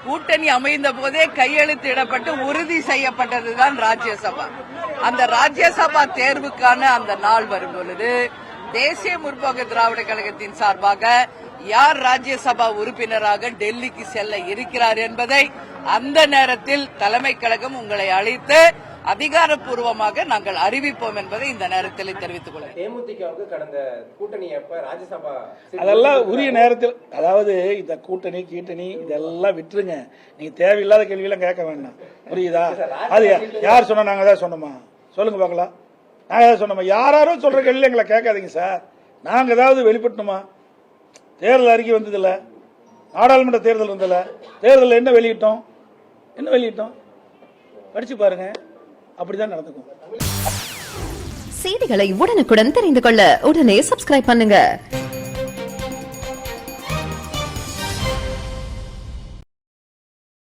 கூட்டணி அமைந்த போதே கையெழுத்திடப்பட்டு உறுதி செய்யப்பட்டதுதான் ராஜ்யசபா. அந்த ராஜ்யசபா தேர்வுக்கான அந்த நாள் வரும் பொழுது தேசிய முற்போக்கு திராவிட கழகத்தின் சார்பாக யார் ராஜ்யசபா உறுப்பினராக டெல்லிக்கு செல்ல இருக்கிறார் என்பதை அந்த நேரத்தில் தலைமை கழகம் உங்களை அழைத்து அதிகாரப்பூர்வமாக நாங்கள் அறிவிப்போம் என்பதை இந்த நேரத்தில் தெரிவித்துக் கொள்கிறேன். தேமுதிகவுக்கு கடந்த கூட்டணி அப்ப ராஜ்யசபா அதெல்லாம் உரிய நேரத்தில், அதாவது இந்த கூட்டணி கீட்டணி இதெல்லாம் விட்டுருங்க. நீங்க தேவையில்லாத கேள்வியெல்லாம் கேட்க வேண்டாம், புரியுதா? அது யார் சொன்னா நாங்க தான் சொன்னோமா? சொல்லுங்க பார்க்கலாம். நாங்க ஏதாவது சொன்னோமா? யாரோ சொல்ற கேள்வி எங்களை கேட்காதீங்க சார். நாங்க ஏதாவது வெளிப்பட்டணுமா? தேர்தல் அறிக்கை வந்ததில்ல, நாடாளுமன்ற தேர்தல் வந்ததில்ல. தேர்தலில் என்ன வெளியிட்டோம்? படிச்சு பாருங்க. அப்படிதான் நடந்துக்கும். செய்திகளை உடனுக்குடன் தெரிந்து கொள்ள உடனே சப்ஸ்கிரைப் பண்ணுங்க.